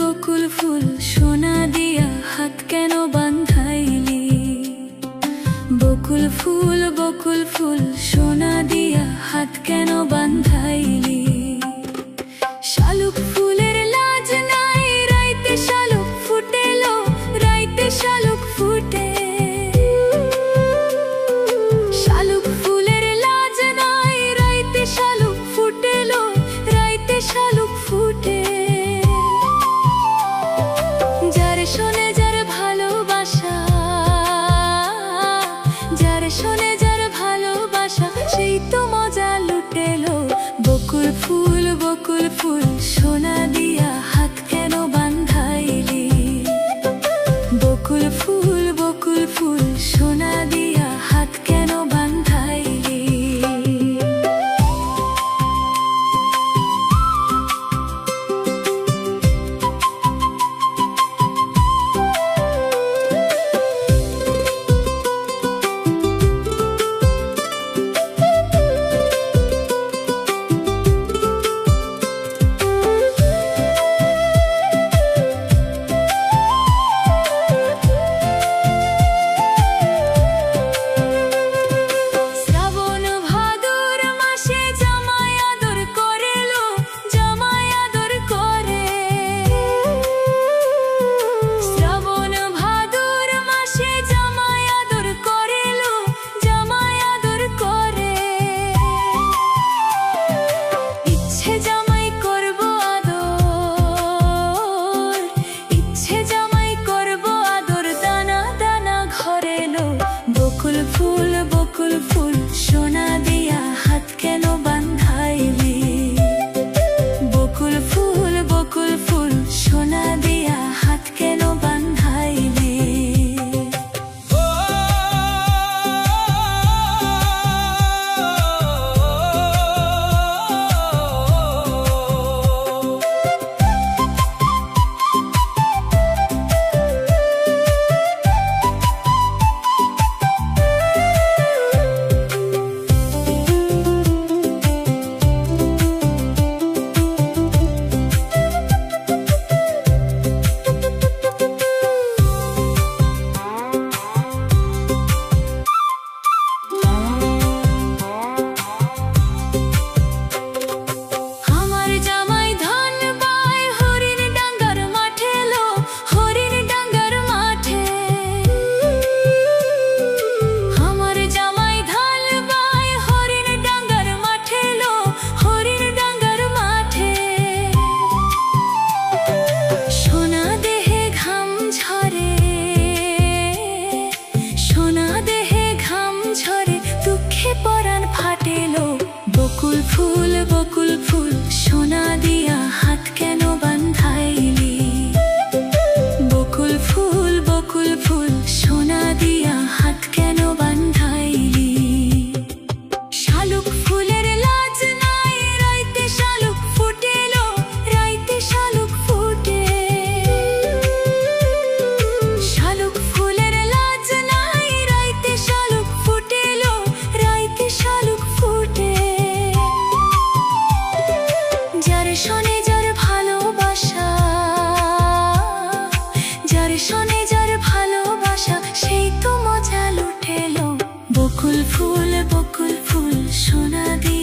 বকুল ফুল সোনা দিয়া হাত কেন বান্ধাইলি? বকুল ফুল সোনা দিয়া হাত কেন বান্ধাইলি? শালুক ফুলের লাজ নাই, রাইতে শালুক ফুটেলো, রাইতে শালুক ফুটে। শালুক ফুলের লাজ নাই, রাইতে শালুক ফুটেলো, রাইতে শালুক ফুটে। যারে শোনে যার ভালোবাসা, যারে শোনে যার ভালোবাসা, সেই তো মজা লুটেলো। বকুল ফুল সোনা দিয়া হাত কেন বান্ধাইলি? বকুল ফুল সোনা দিয়া হাত কেন বান্ধাইলি? বকুল ফুল সোনা দিয়া হাত কেন বান্ধাইলি? বকুল ফুল সোনা দিয়া হাত কেন বান্ধাইলি? বকুল ফুল সোনা দিয়া হাত কেন বান্ধাইলি? বকুল ফুল সোনা দিয়া হাত কেন বান্ধাইলি? শালুক ফুলের লাজ নাই, রাইতে শালুক ফুটেলো, রাইতে শালুক ফুটে। শালুক ফুলের লাজ নাই, রাইতে শালুক ফুটেলো, রাইতে শালুক ফুটে। যারে শোনে যার ভালোবাসা, যারে শোনে যার ভালোবাসা, সেই তো মজা লুটেলো। বকুল ফুল সোনা দিয়ে